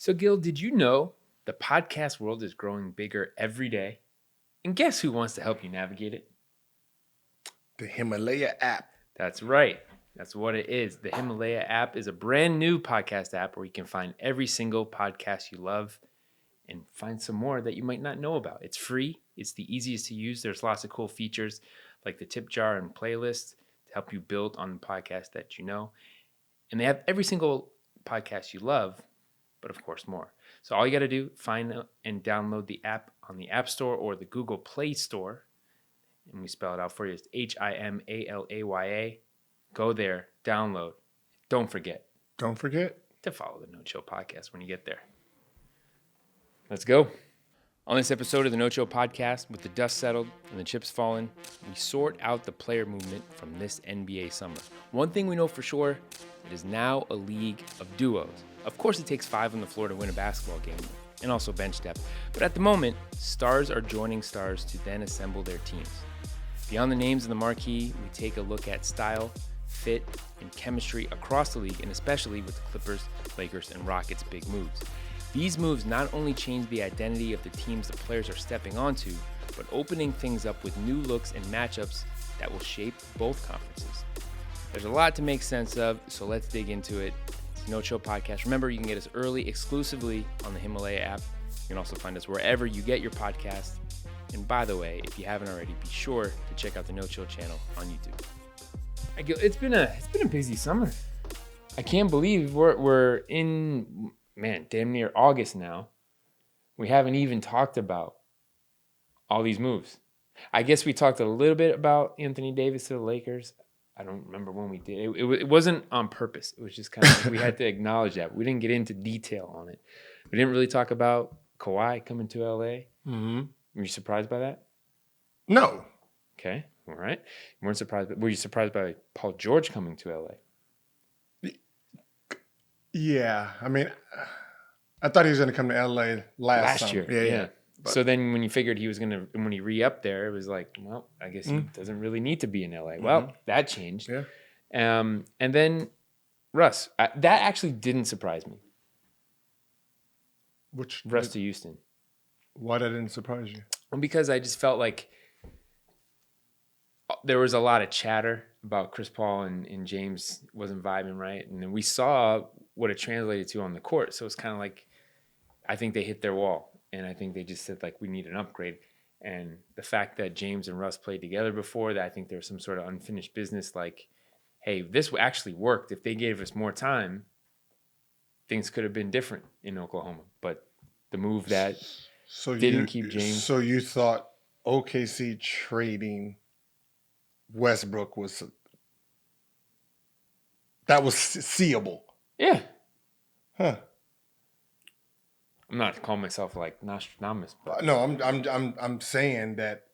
So, Gil, did you know the podcast world is growing bigger every day? And guess who wants to help you navigate it? The Himalaya app. That's right. That's what it is. The Himalaya app is a brand new podcast app where you can find every single podcast you love and find some more that you might not know about. It's free. It's the easiest to use. There's lots of cool features like the tip jar and playlist to help you build on the podcast that you know. And they have every single podcast you love, but of course more. So all you got to do, find and download the app on the App Store or the Google Play Store. And we spell it out for you. It's Himalaya. Go there, download. Don't forget Don't forget. to follow the No Chill Podcast when you get there. Let's go. On this episode of the No Chill Podcast, with the dust settled and the chips fallen, we sort out the player movement from this NBA summer. One thing we know for sure, it is now a league of duos. Of course, it takes 5 on the floor to win a basketball game, and also bench depth. But at the moment, stars are joining stars to then assemble their teams. Beyond the names in the marquee, we take a look at style, fit, and chemistry across the league, and especially with the Clippers, Lakers, and Rockets' big moves. These moves not only change the identity of the teams the players are stepping onto, but opening things up with new looks and matchups that will shape both conferences. There's a lot to make sense of, so let's dig into it. It's the No Chill Podcast. Remember, you can get us early exclusively on the Himalaya app. You can also find us wherever you get your podcast. And by the way, if you haven't already, be sure to check out the No Chill channel on YouTube. It's been a busy summer. I can't believe we're in, damn near August now. We haven't even talked about all these moves. I guess we talked a little bit about Anthony Davis to the Lakers. I don't remember when we did. It wasn't on purpose. It was just kind of, we had to acknowledge that. We didn't get into detail on it. We didn't really talk about Kawhi coming to LA. Mm-hmm. Were you surprised by that? No. Okay, all right. You weren't surprised. Were you surprised by Paul George coming to LA? Yeah. I mean, I thought he was going to come to LA last summer. year. Yeah. So then when you figured he was going to, when he re-upped there, it was like, well, I guess he doesn't really need to be in LA. Well, that changed. Yeah. And then Russ, that actually didn't surprise me. Russ to Houston. Why that didn't surprise you? Well, because I just felt like there was a lot of chatter about Chris Paul and James wasn't vibing right. And then we saw what it translated to on the court. So it's kind of like, I think they hit their wall. And I think they just said, like, we need an upgrade. And the fact that James and Russ played together before, that I think there's some sort of unfinished business. Like, hey, this actually worked. If they gave us more time, things could have been different in Oklahoma. But the move that didn't keep James. So you thought OKC trading Westbrook was seeable? Yeah. Huh. I'm not calling myself like Nostradamus, but no, I'm saying that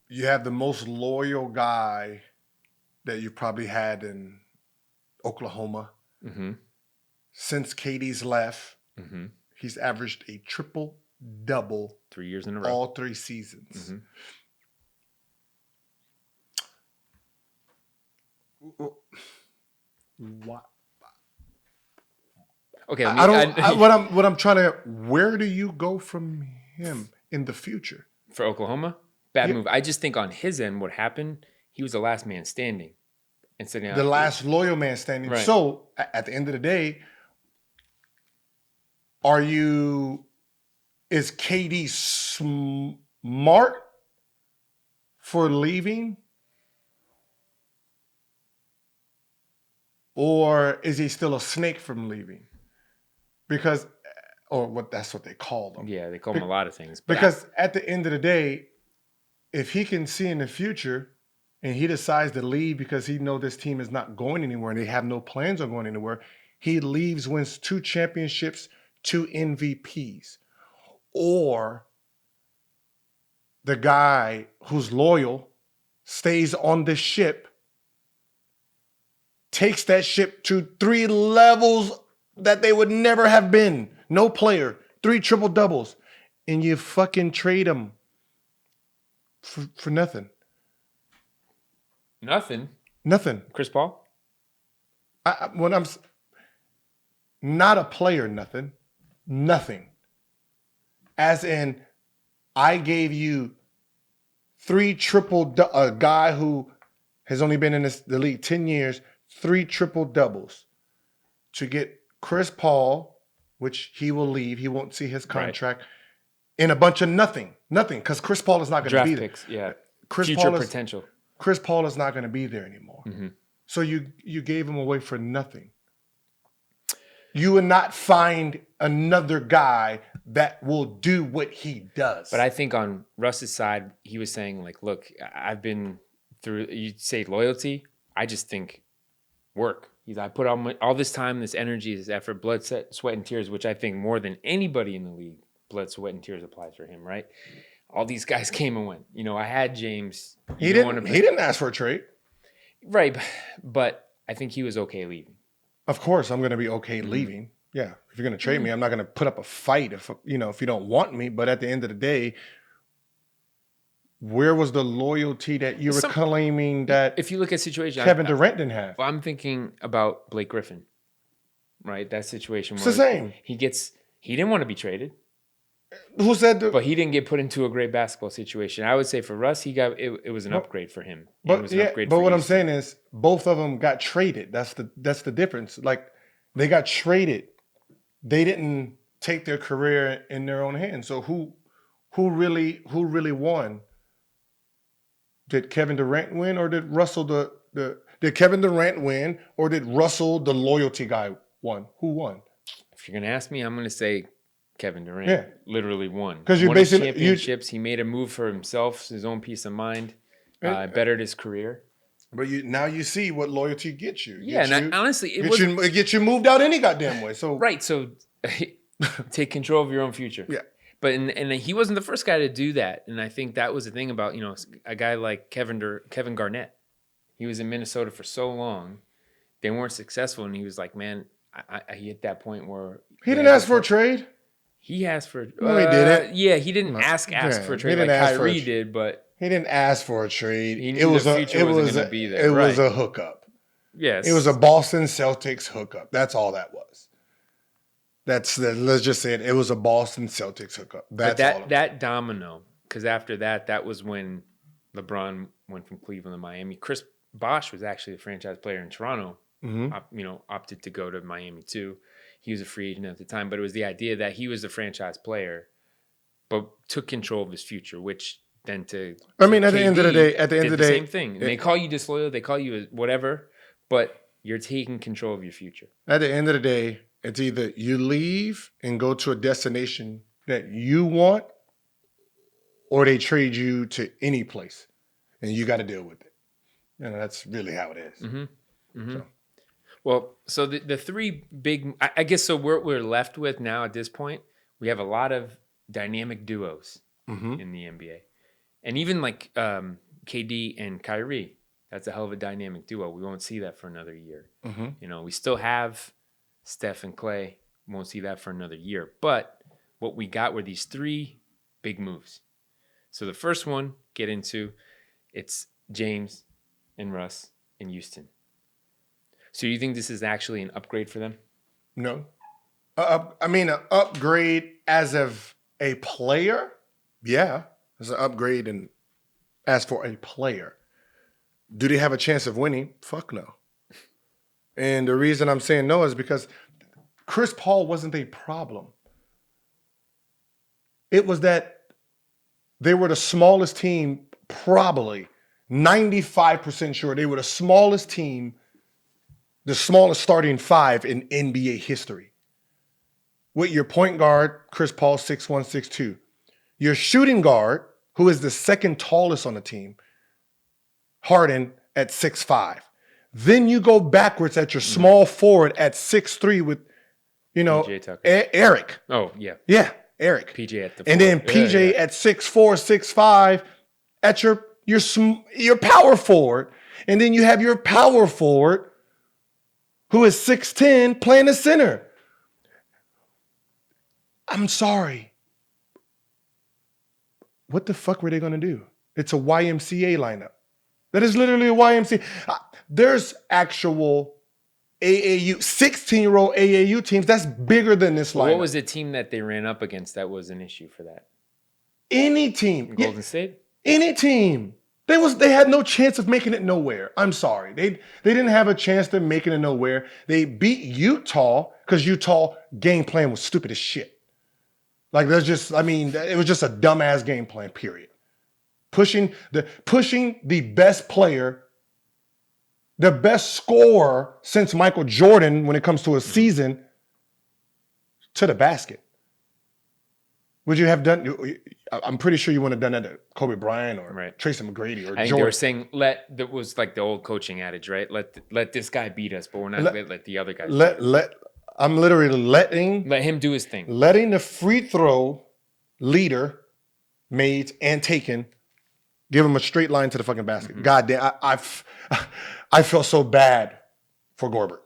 you have the most loyal guy that you probably had in Oklahoma since KD's left. Mm-hmm. He's averaged a triple-double 3 years in a row, all 3 seasons. What? Okay, what I'm trying to. Where do you go from him in the future for Oklahoma? Bad move. I just think on his end, what happened? He was the last man standing, and so the last loyal man standing. Right. So at the end of the day, is KD smart for leaving, or is he still a snake from leaving? Because, that's what they call them. Yeah, they call them a lot of things. Because at the end of the day, if he can see in the future and he decides to leave because he knows this team is not going anywhere and they have no plans on going anywhere, he leaves, wins 2 championships, 2 MVPs. Or the guy who's loyal stays on the ship, takes that ship to 3 levels that they would never have been. No player, 3 triple doubles, and you fucking trade him for nothing. Nothing. Nothing. Chris Paul. Not a player, nothing. Nothing. As in, I gave you a guy who has only been in the league 10 years, 3 triple doubles to get Chris Paul, which he will leave. He won't see his contract. In a bunch of nothing, because Chris Paul is not going to be there. Draft picks, yeah. Future Potential. Chris Paul is not going to be there anymore. Mm-hmm. So you gave him away for nothing. You would not find another guy that will do what he does. But I think on Russ's side, he was saying, like, look, I've been through, you say loyalty. I just think work. I put all this time, this energy, this effort, blood, sweat, and tears, which I think more than anybody in the league, blood, sweat, and tears applies for him, right? All these guys came and went. I had James. He didn't ask for a trade. Right. But I think he was okay leaving. Of course, I'm going to be okay leaving. Yeah. If you're going to trade me, I'm not going to put up a fight if you don't want me. But at the end of the day, where was the loyalty that you were claiming that if you look at situation Kevin Durant didn't have? Well, I'm thinking about Blake Griffin, right? That situation It's where the same. He didn't want to be traded. Who said But he didn't get put into a great basketball situation. I would say for Russ, it was an upgrade for him. But what I'm saying is both of them got traded. That's the difference. Like, they got traded. They didn't take their career in their own hands. So who really won? Did Kevin Durant win, or did Russell did Kevin Durant win, or did Russell, the loyalty guy, won? Who won? If you're gonna ask me, I'm gonna say Kevin Durant literally won. Because you basically championships. He made a move for himself, his own peace of mind, bettered his career. But now you see what loyalty gets you. Honestly, it gets you moved out any goddamn way. So so take control of your own future. Yeah. But and he wasn't the first guy to do that, and I think that was the thing about a guy like Kevin Garnett. He was in Minnesota for so long, they weren't successful, and he was like, man, I hit that point where he didn't ask for a trade. He asked for. No, he didn't. Yeah, he didn't ask for a trade like Kyrie did, but he didn't ask for a trade. He knew the future wasn't going to be there. It was a hookup. Yes, it was a Boston Celtics hookup. That's all that was. Let's just say it. It was a Boston Celtics hookup. That's all. That domino, because after that was when LeBron went from Cleveland to Miami. Chris Bosh was actually a franchise player in Toronto. Opted to go to Miami too. He was a free agent at the time, but it was the idea that he was a franchise player, but took control of his future, which then at the end of the day, same thing. And they call you disloyal, they call you whatever, but you're taking control of your future. At the end of the day, it's either you leave and go to a destination that you want, or they trade you to any place, and you got to deal with it. That's really how it is. Mm-hmm. Mm-hmm. Well, so the three big, I guess, so we're left with now at this point, we have a lot of dynamic duos in the NBA. And even like KD and Kyrie, that's a hell of a dynamic duo. We won't see that for another year. Mm-hmm. We still have Steph and Clay. We won't see that for another year. But what we got were these three big moves. So the first one, it's James and Russ in Houston. So you think this is actually an upgrade for them? No. An upgrade as of a player? Yeah. It's an upgrade and as for a player. Do they have a chance of winning? Fuck no. And the reason I'm saying no is because Chris Paul wasn't a problem. It was that they were the smallest team, probably 95% sure they were the smallest team, the smallest starting five in NBA history. With your point guard, Chris Paul, 6'1", 6'2". Your shooting guard, who is the second tallest on the team, Harden at 6'5". Then you go backwards at your small forward at 6'3" with, PJ Tucker. Eric. Oh, yeah. Yeah, Eric. PJ at the and then PJ at 6'4", 6'5", at your power forward. And then you have your power forward, who is 6'10", playing the center. I'm sorry. What the fuck were they going to do? It's a YMCA lineup. That is literally a YMCA. There's actual AAU, 16-year-old AAU teams. That's bigger than this lineup. What was the team that they ran up against that was an issue for that? Any team. Golden State? Any team. They had no chance of making it nowhere. I'm sorry. They didn't have a chance to making it nowhere. They beat Utah because Utah game plan was stupid as shit. Like it was just a dumbass game plan, period. Pushing the best player, the best scorer since Michael Jordan when it comes to a season to the basket. Would you have done? I'm pretty sure you wouldn't have done that to Kobe Bryant or Tracy McGrady or I think Jordan. they were saying that was like the old coaching adage, right? Let this guy beat us, but we're not going to let the other guy. I'm literally let him do his thing. Letting the free throw leader made and taken give him a straight line to the fucking basket. Mm-hmm. God damn, I feel so bad for Gorbert.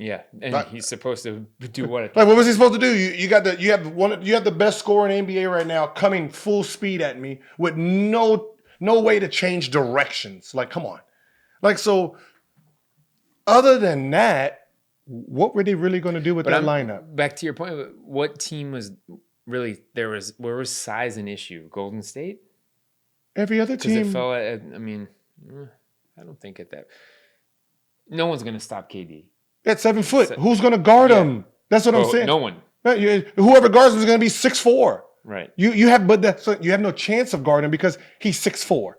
Yeah, and he's supposed to do what? Like, what was he supposed to do? You have the best scorer in the NBA right now coming full speed at me with no way to change directions. Like, come on. Like, so other than that, what were they really going to do with that lineup? Back to your point, what team was really where was size an issue? Golden State? Every other team. It fell at, I don't think at that. No one's going to stop KD. At 7 foot. Who's going to guard him? That's what I'm saying. No one. Whoever guards him is going to be 6'4". Right. You have no chance of guarding him because he's 6'4".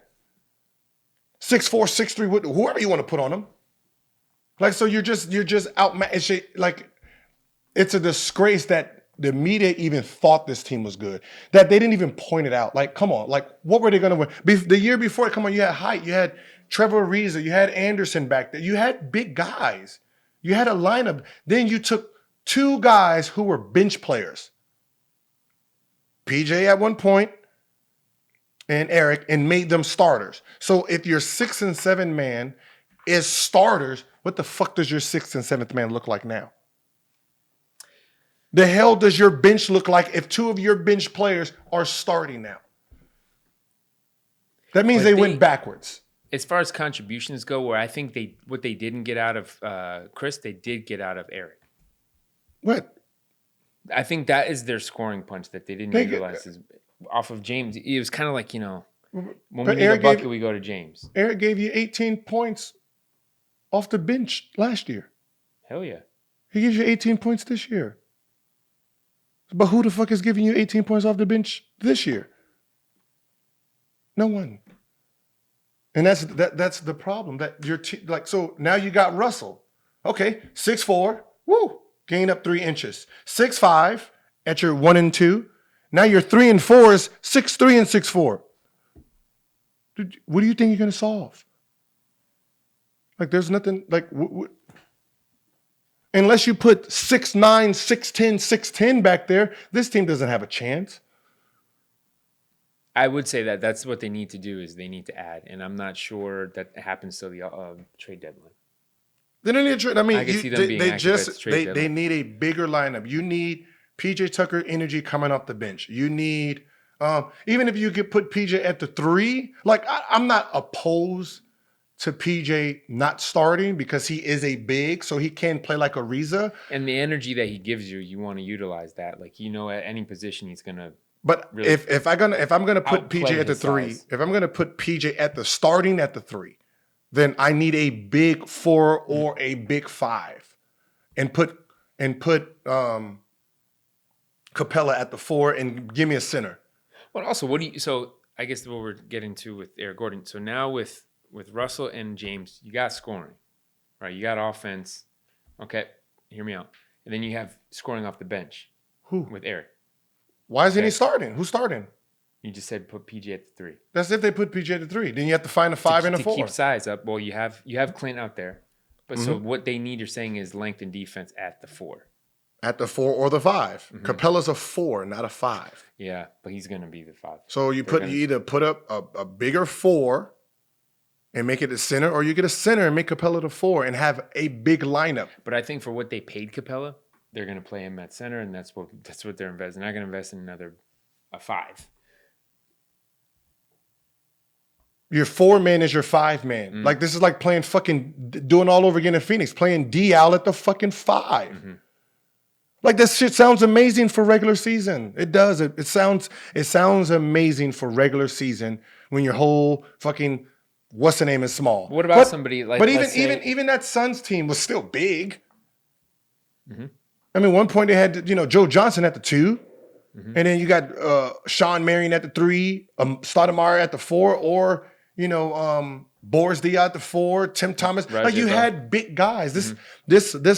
6'4", 6'3", whoever you want to put on him. Like, so you're just outmatched. Like, it's a disgrace that the media even thought this team was good. That they didn't even point it out. Like, come on. Like, what were they going to win? The year before, come on, you had height. You had Trevor Ariza. You had Anderson back there. You had big guys. You had a lineup. Then you took two guys who were bench players. PJ at one point and Eric, and made them starters. So if your 6th and 7th man is starters, what the fuck does your 6th and 7th man look like now? The hell does your bench look like if two of your bench players are starting now? That means they went backwards. As far as contributions go, where I think what they didn't get out of Chris, they did get out of Eric. What? I think that is their scoring punch that they didn't utilize off of James. It was kind of like, when we need a bucket, we go to James. Eric gave you 18 points off the bench last year. Hell yeah. He gives you 18 points this year. But who the fuck is giving you 18 points off the bench this year? No one. And that's the problem. That so now you got Russell. Okay, 6'4", woo, gain up 3 inches. 6'5" at your 1 and 2. Now your 3 and 4 is 6'3" and 6'4". What do you think you're going to solve? Like, there's nothing, like, unless you put 6'9", 6'10", 6'10" back there, this team doesn't have a chance. I would say that's what they need to do is they need to add, and I'm not sure that happens till the trade deadline. They don't need a trade. I mean, I can see them being active at the trade deadline. They need a bigger lineup. You need PJ Tucker energy coming off the bench. You need even if you could put PJ at the 3. Like, I'm not opposed to PJ not starting because he is a big, so he can play like Ariza. And the energy that he gives you want to utilize that. Like, at any position he's gonna. But really if I'm gonna put PJ at the 3, if I'm gonna put PJ at the starting at the 3, then I need a big 4 or a big 5, and put Capella at the 4 and give me a center. Well, also, so I guess what we're getting to with Eric Gordon. So now with Russell and James, you got scoring, right? You got offense. Okay, hear me out. And then you have scoring off the bench. Who? With Eric. Why isn't he starting? Who's starting? You just said put PJ at the 3. That's if they put PJ at the 3. Then you have to find a 5 and a 4. To keep size up. Well, you have Clint out there. But so what they need, you're saying, is length and defense at the 4. At the 4 or the 5. Mm-hmm. Capella's a 4, not a 5. Yeah, but he's going to be the 5. So you either put up a bigger 4 and make it a center, or you get a center and make Capella the 4 and have a big lineup. But I think for what they paid Capella, they're going to play him at center, and that's what they're investing. They're not going to invest in a 5. Your 4-man is your 5-man. Like, this is like playing doing all over again in Phoenix, playing Dial at the fucking 5. Mm-hmm. Like, this shit sounds amazing for regular season. It does. It sounds amazing for regular season when your whole fucking what's the name is small. What about somebody like? But even that Suns team was still big. Mm-hmm. I mean, one point they had Joe Johnson at the 2. And then you got Sean Marion at the 3, Stoudemire at the 4, or Boris Diaw at the 4, Tim Thomas. Like, you had big guys. This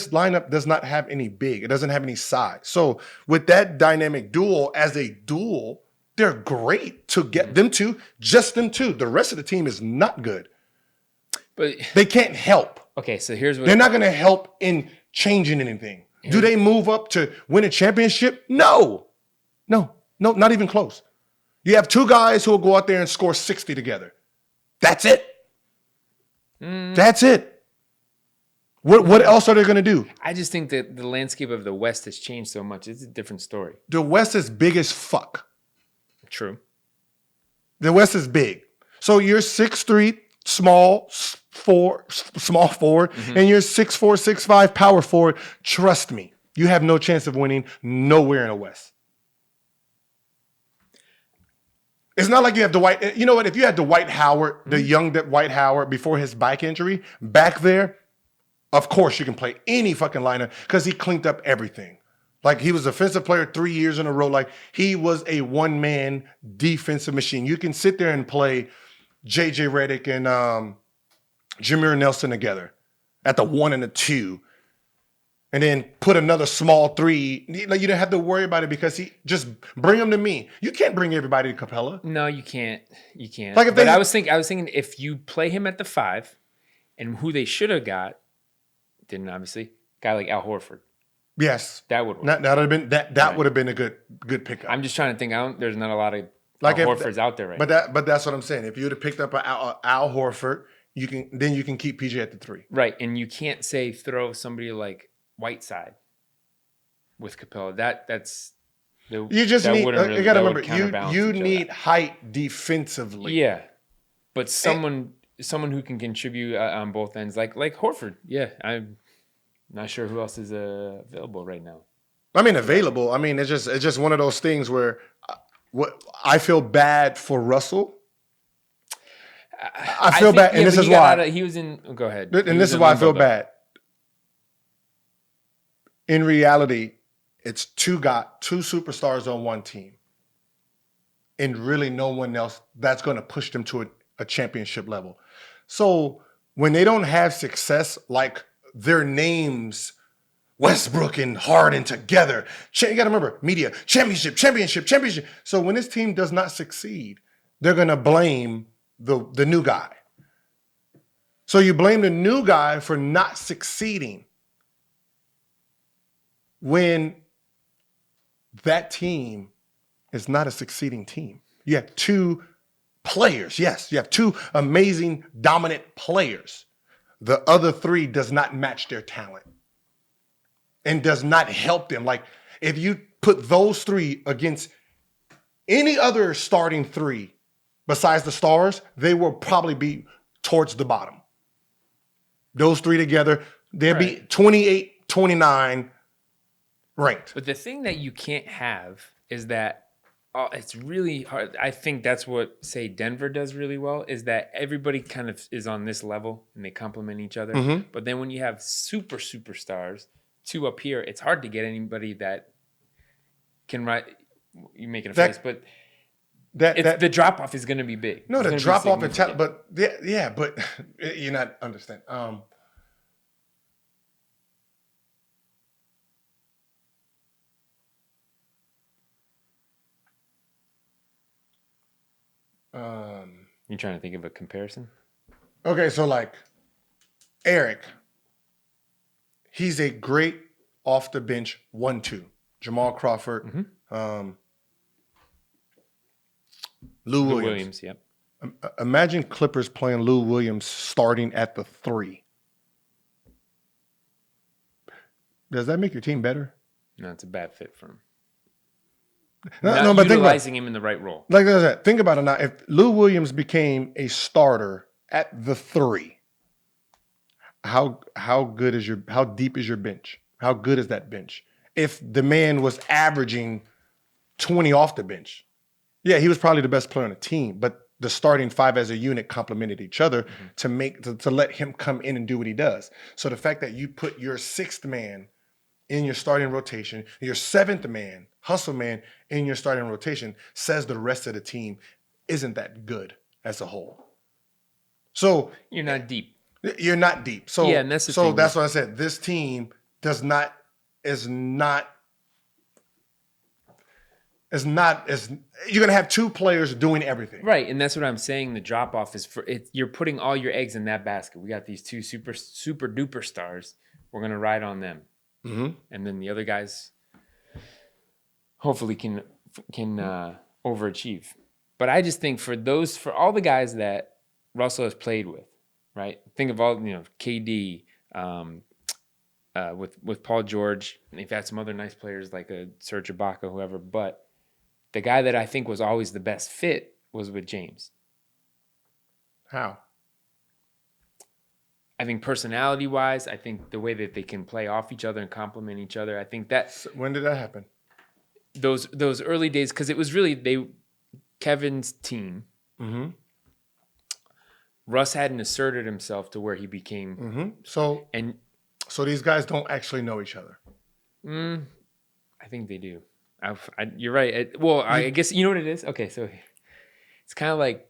lineup does not have any big. It doesn't have any size. So with that dynamic duo as a duel, they're great to get them two. Just them two. The rest of the team is not good. But they can't help. Okay, so here's what they're not going to help in changing anything. Do they move up to win a championship? No, not even close. You have 2 guys who will go out there and score 60 together. That's it. That's it. What else are they going to do? I just think that the landscape of the West has changed so much. It's a different story. The West is big as fuck. True. The West is big. So you're 6'3", small forward, and you're 6'4", 6'5", power forward. Trust me, you have no chance of winning nowhere in the West. It's not like you have Dwight. You know what? If you had Dwight Howard, the young Dwight Howard before his back injury, back there, of course you can play any fucking lineup because he cleaned up everything. Like, he was offensive player 3 years in a row. Like, he was a one-man defensive machine. You can sit there and play J.J. Redick and Jameer Nelson together at the 1 and the 2. And then put another small 3. Like, you don't have to worry about it because he just bring them to me. You can't bring everybody to Capella. No, you can't. You can't. Like, I was thinking if you play him at the 5, and who they should have got, didn't obviously, guy like Al Horford. Yes, that would work. That would have been that would have been a good pickup. I'm just trying to think. There's not a lot of Al Horfords out there right now. But that's what I'm saying. If you would have picked up Al Horford, you can keep PJ at the 3. Right, and you can't say throw somebody like Whiteside with Capella. That's you just need. Really, you got to remember, you need height defensively. Yeah, but someone who can contribute on both ends, like Horford. Yeah, I'm not sure who else is available right now. I mean, available. I mean, it's just one of those things where I feel bad for Russell. I feel bad, and this is why he was in. Go ahead. And this is why I feel bad. In reality, it's two superstars on one team, and really no one else that's going to push them to a championship level. So when they don't have success, like their names, Westbrook and Harden together, you got to remember, media, championship. So when this team does not succeed, they're going to blame the new guy. So you blame the new guy for not succeeding when that team is not a succeeding team. You have 2 players. Yes, you have 2 amazing, dominant players. The other 3 does not match their talent and does not help them. Like, if you put those 3 against any other starting 3 besides the Stars, they will probably be towards the bottom. Those 3 together, they'll be 28, 29 ranked. But the thing that you can't have is that it's really hard. I think that's what, say, Denver does really well, is that everybody kind of is on this level and they complement each other. Mm-hmm. But then when you have superstars, 2 up here, it's hard to get anybody that can write. You're making a face, but the drop off is going to be big. No, the drop off in talent, but yeah, but you're not understanding. You're trying to think of a comparison? Okay, so like Eric, he's a great off the bench 1-2. Jamal Crawford, Lou Williams. Yep. Imagine Clippers playing Lou Williams starting at the 3. Does that make your team better? No, it's a bad fit for him. not but utilizing him in the right role. Like I said, think about it now. If Lou Williams became a starter at the 3, how deep is your bench? How good is that bench? If the man was averaging 20 off the bench, yeah, he was probably the best player on the team, but the starting 5 as a unit complemented each other to let him come in and do what he does. So the fact that you put your 6th man in your starting rotation, your 7th man, hustle man, in your starting rotation says the rest of the team isn't that good as a whole. So you're not deep. You're not deep. So yeah, and that's the thing. That's what I said. This team is not you're gonna have 2 players doing everything. Right, and that's what I'm saying. The drop off is you're putting all your eggs in that basket. We got these 2 super duper stars. We're gonna ride on them, and then the other guys hopefully can overachieve. But I just think for all the guys that Russell has played with, right? Think of all KD, with Paul George, and they've had some other nice players like a Serge Ibaka, whoever. But the guy that I think was always the best fit was with James. How? I think personality-wise, I think the way that they can play off each other and complement each other. I think that. So when did that happen? Those early days, because it was really Kevin's team. Mm-hmm. Russ hadn't asserted himself to where he became. Mm-hmm. So these guys don't actually know each other. I think they do. You're right. I guess you know what it is. Okay, so it's kind of like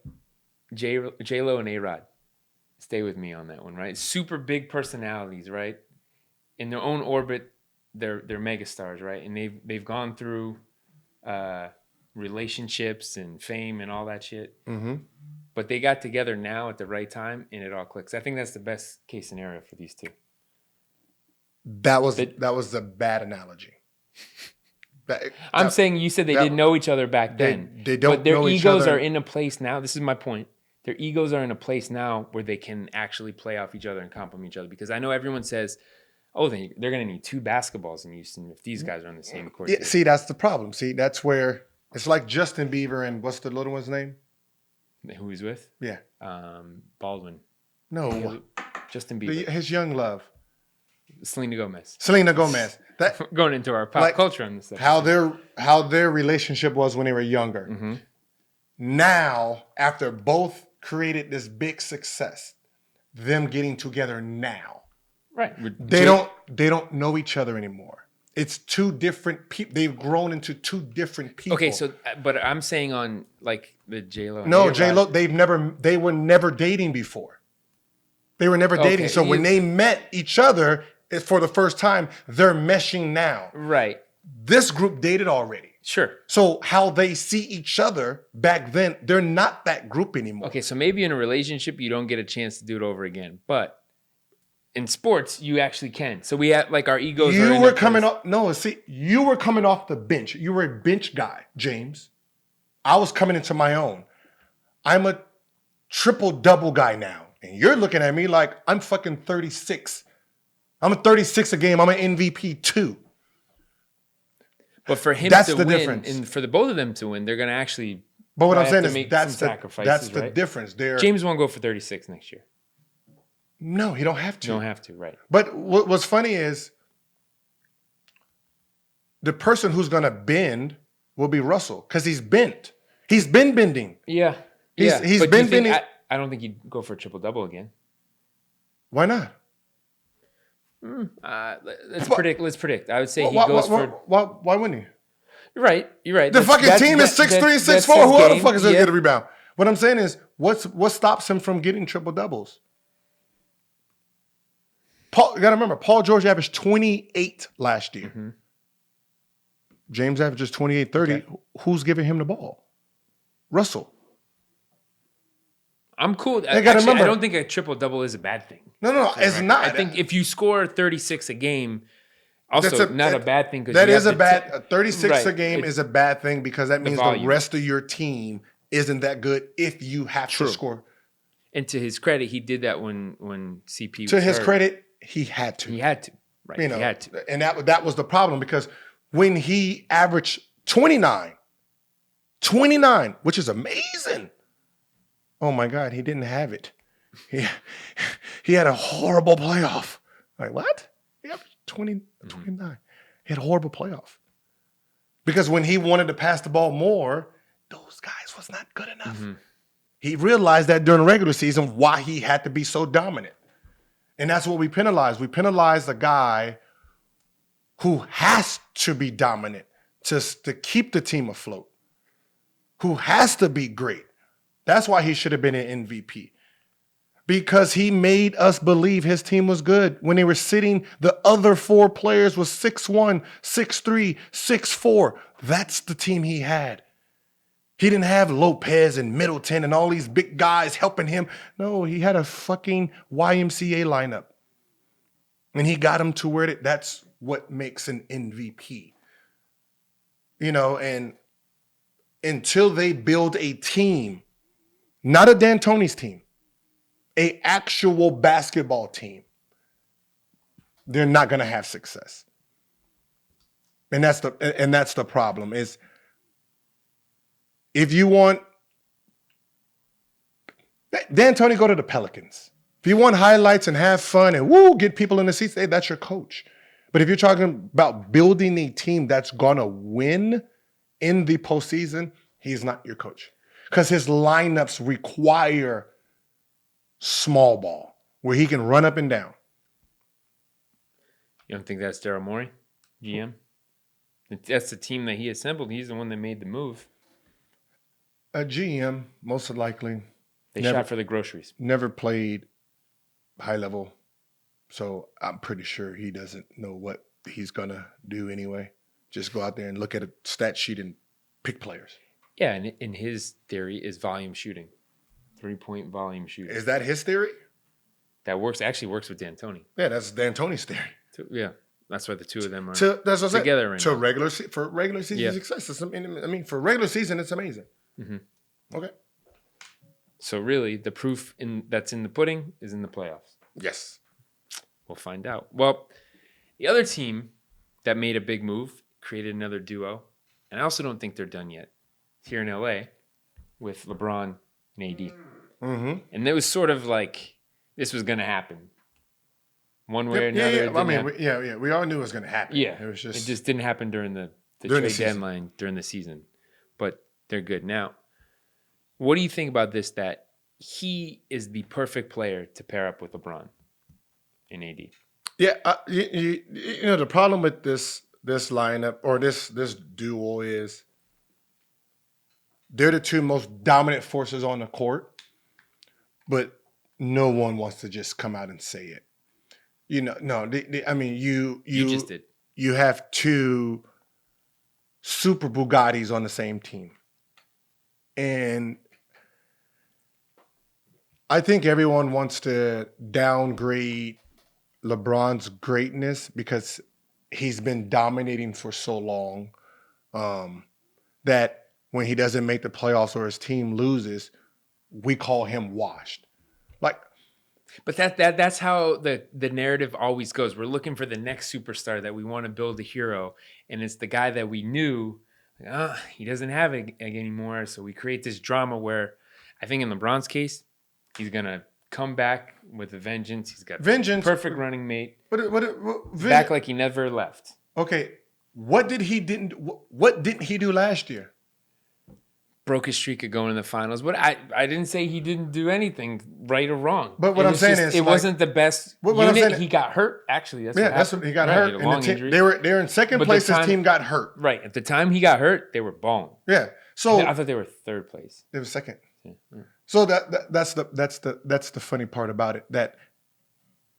J-Lo and A-Rod. Stay with me on that one, right? Super big personalities, right? In their own orbit, they're megastars, right? And they've gone through relationships and fame and all that shit. Mm-hmm. But they got together now at the right time, and it all clicks. I think that's the best case scenario for these 2. That was a bad analogy. I'm saying you said they didn't know each other back then. They don't. But their know each egos other. are in a place now. This is my point. Their egos are in a place now where they can actually play off each other and compliment each other. Because I know everyone says, "Oh, they're going to need 2 basketballs in Houston if these guys are on the same court." Yeah, see, that's the problem. See, that's where it's like Justin Bieber and what's the little one's name? Who he's with? Yeah. Baldwin. No. Justin Bieber. His young love. Selena Gomez. That going into our pop culture on this episode. How their relationship was when they were younger. Mm-hmm. Now, after both created this big success, them getting together now. Right. They don't know each other anymore. It's 2 different people. They've grown into 2 different people. Okay, so but I'm saying on like the J-Lo. No, J-Lo, they were never dating before. They were never dating. So when they met each other for the first time, they're meshing now. Right. This group dated already. Sure. So how they see each other back then, they're not that group anymore. Okay, so maybe in a relationship you don't get a chance to do it over again, but in sports you actually can. So we have like our egos. You were coming off the bench. You were a bench guy, James. I was coming into my own. I'm a triple-double guy now, and you're looking at me like I'm fucking 36. I'm a 36 a game. I'm an MVP too. But for him that's to the win, difference. and for the both of them to win, they're going to actually. But what I'm saying is that's the difference. James won't go for 36 next year. No, he don't have to. You don't have to, right? But what's funny is the person who's going to bend will be Russell because he's bent. He's been bending. Yeah, he's been bending. I don't think he'd go for a triple-double again. Why not? Let's predict. I would say he goes for. Why wouldn't he? You're right. The fucking team is 6'3", 6'4". Who the fuck is going to get a rebound? What I'm saying is, what stops him from getting triple doubles? You got to remember, Paul George averaged 28 last year. Mm-hmm. James averages 28, 30. Okay. Who's giving him the ball? Russell. I'm cool. Actually, I don't think a triple-double is a bad thing. No, it's not. I think if you score 36 a game, also not a bad thing. That is a bad. 36 a game is a bad thing because that means the rest of your team isn't that good if you have to score. And to his credit, he did that when CP was to his credit, he had to. He had to. Right. He had to. And that was the problem because when he averaged 29 29, which is amazing. Oh my God, he didn't have it. He had a horrible playoff. Like, what? He had 29. He had a horrible playoff. Because when he wanted to pass the ball more, those guys was not good enough. Mm-hmm. He realized that during the regular season why he had to be so dominant. And that's what we penalize. We penalize the guy who has to be dominant to keep the team afloat, who has to be great. That's why he should have been an MVP. Because he made us believe his team was good. When they were sitting, the other 4 players was 6'1", 6'3", 6'4". That's the team he had. He didn't have Lopez and Middleton and all these big guys helping him. No, he had a fucking YMCA lineup. And he got him to where that's what makes an MVP. And until they build a team, not a D'Antoni's team, an actual basketball team, they're not going to have success. And that's the problem is if you want D'Antoni, go to the Pelicans. If you want highlights and have fun and get people in the seats, hey, that's your coach. But if you're talking about building a team that's going to win in the postseason, he's not your coach. Because his lineups require small ball where he can run up and down. You don't think that's Daryl Morey, GM? That's the team that he assembled. He's the one that made the move. A GM, most likely. They shot for the groceries. Never played high level. So I'm pretty sure he doesn't know what he's going to do anyway. Just go out there and look at a stat sheet and pick players. Yeah, and in his theory is volume shooting. 3-point volume shooting. Is that his theory? That actually works with D'Antoni. Yeah, that's D'Antoni's theory. Yeah, that's why the two of them are together right now. For regular season success. For regular season, it's amazing. Mm-hmm. Okay. So really, the proof that's in the pudding is in the playoffs. Yes. We'll find out. Well, the other team that made a big move created another duo, and I also don't think they're done yet. It's here in LA with LeBron and AD. Mm-hmm. And it was sort of like this was going to happen. One way or another. Yeah. We all knew it was going to happen. Yeah. It just didn't happen during the trade deadline during the season. But they're good. Now, what do you think about this, that he is the perfect player to pair up with LeBron in AD? Yeah. The problem with this lineup or this duo is they're the two most dominant forces on the court, but no one wants to just come out and say it. You just did. You have two super Bugattis on the same team. And I think everyone wants to downgrade LeBron's greatness because he's been dominating for so long that when he doesn't make the playoffs or his team loses, we call him washed. But that's how the narrative always goes. We're looking for the next superstar that we want to build a hero, and it's the guy that we knew, he doesn't have it anymore. So we create this drama where I think in LeBron's case, he's gonna come back with a vengeance. He's got perfect running mate. Back like he never left. Okay, what didn't he do last year? Broke his streak of going to the finals. But I didn't say he didn't do anything right or wrong. But what I'm saying is it wasn't the best unit. He got hurt. Actually, that's what he got hurt. They were in second place. His team got hurt. Right. At the time he got hurt, they were balling. Yeah. So I thought they were third place. They were second. Yeah. So that's the funny part about it, that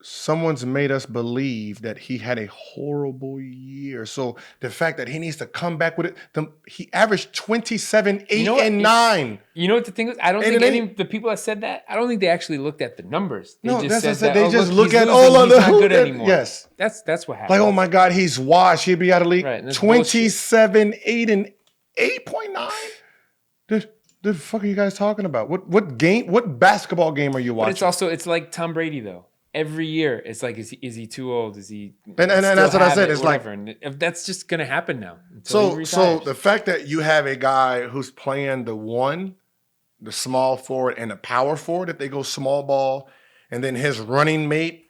someone's made us believe that he had a horrible year. So the fact that he needs to come back with it, he averaged 27, 8, and 9. You know what the thing is? I don't think any of the people that said that, I don't think they actually looked at the numbers. They They just look at all of the he's not good anymore. Yes. That's what happened. Like, oh my God, he's washed. He'd be out of league. Right, 27, bullshit. 8, and 8.9. The fuck are you guys talking about? What basketball game are you watching? But it's like Tom Brady though. every year it's like, is he too old? Is he And still that's what I have said. it? It's Whatever. And if that's just gonna happen now until he so retires. the fact that you have a guy who's playing the small forward and the power forward, if they go small ball, and then his running mate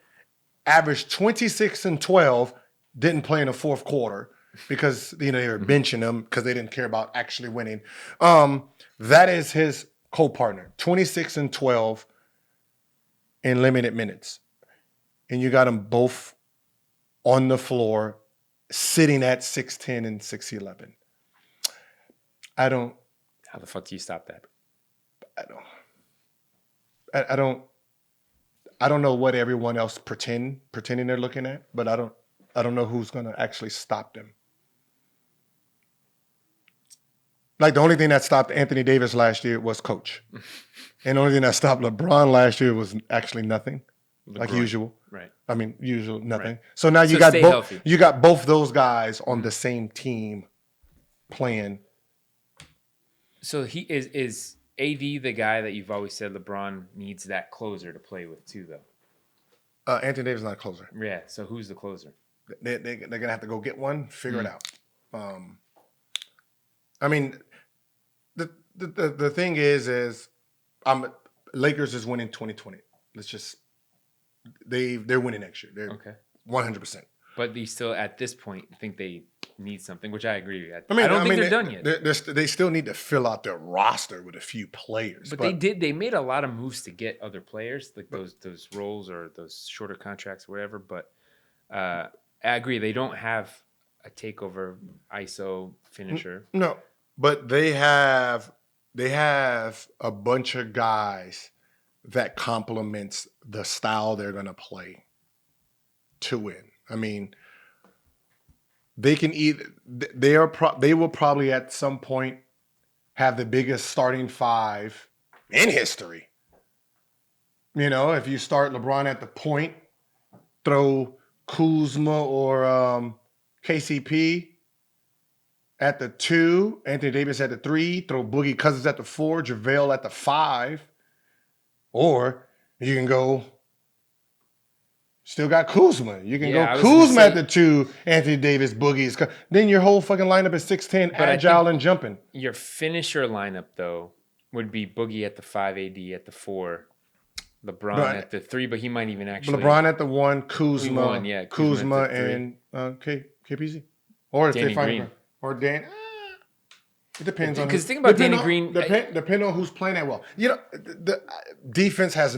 averaged 26 and 12, didn't play in the fourth quarter because they were benching him because they didn't care about actually winning. That is his co-partner, 26 and 12 in limited minutes. And you got them both on the floor sitting at 6'10 and 6'11. I don't How the fuck do you stop that? I don't know what everyone else pretending they're looking at, but I don't know who's gonna actually stop them. Like the only thing that stopped Anthony Davis last year was coach. And the only thing that stopped LeBron last year was actually nothing. Like usual. Right. I mean, usual nothing. Right. So now So stay healthy. you got both those guys on the same team playing. So he is AD the guy that you've always said LeBron needs that closer to play with too, though? Anthony Davis is not a closer. Yeah. So who's the closer? They're gonna have to go get one, figure it out. I mean, the thing is Lakers is winning 2020. Let's just they're winning next year. They're Okay. 100%. But they still at this point think they need something, which I agree with. I don't think they're done yet. They still need to fill out their roster with a few players. But they made a lot of moves to get other players, like those roles or those shorter contracts, whatever. But I agree, they don't have a takeover ISO finisher. No, but they have a bunch of guys that complements the style they're gonna play to win. I mean, they can they will probably at some point have the biggest starting five in history. If you start LeBron at the point, throw Kuzma or KCP at the 2, Anthony Davis at the 3, throw Boogie Cousins at the 4, JaVale at the 5, or you can go. Still got Kuzma. You can go Kuzma at the 2, Anthony Davis, Boogie's. Then your whole fucking lineup is 6'10", agile and jumping. Your finisher lineup, though, would be Boogie at the 5, AD at the 4, LeBron at the 3, but he might even actually... LeBron at the 1, Kuzma, Kuzma and KPZ. Or if Danny they find Green. Or Dan... It depends on... Because think about Danny Green... Depending on who's playing that well. The defense has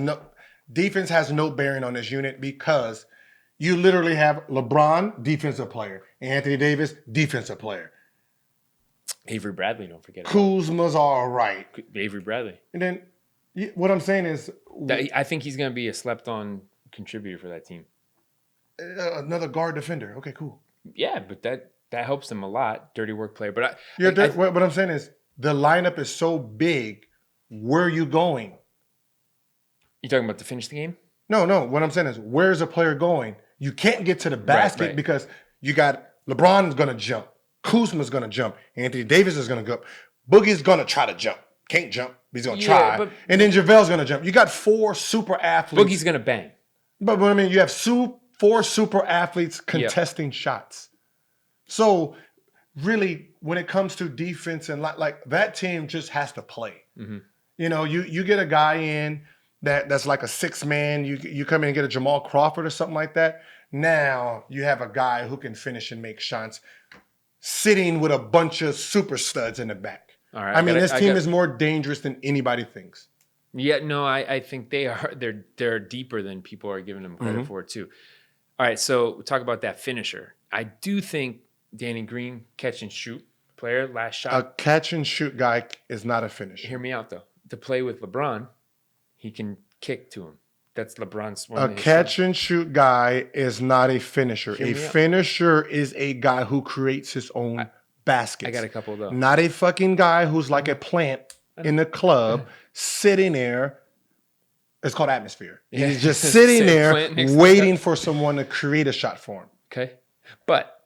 no bearing on this unit because you literally have LeBron, defensive player. Anthony Davis, defensive player. Avery Bradley, don't forget. Kuzma's all right. Avery Bradley. And then what I'm saying is... I think he's going to be a slept-on contributor for that team. Another guard defender. Okay, cool. Yeah, but that helps them a lot. Dirty work player. But what I'm saying is the lineup is so big. Where are you going? You talking about to finish the game? No. What I'm saying is, where's a player going? You can't get to the basket because you got LeBron's going to jump. Kuzma's going to jump. Anthony Davis is going to go up. Boogie's going to try to jump. Can't jump. He's going to try. And then JaVale's going to jump. You got 4 super athletes. Boogie's going to bang. But I mean, you have 4 super athletes contesting shots. So really, when it comes to defense and like that team just has to play. Mm-hmm. You get a guy in that's like a 6-man. You come in and get a Jamal Crawford or something like that. Now you have a guy who can finish and make shots, sitting with a bunch of super studs in the back. All right, this team is more dangerous than anybody thinks. Yeah, no, I think they are. They're deeper than people are giving them credit for too. All right, so talk about that finisher. I do think Danny Green, catch and shoot player, last shot. A catch and shoot guy is not a finisher. Hear me out though. To play with LeBron, he can kick to him. That's LeBron's one. A catch and shoot guy is not a finisher. A finisher is a guy who creates his own baskets. I got a couple though. Not a fucking guy who's like a plant in the club sitting there. It's called atmosphere. He's just sitting there waiting for someone to create a shot for him. Okay, but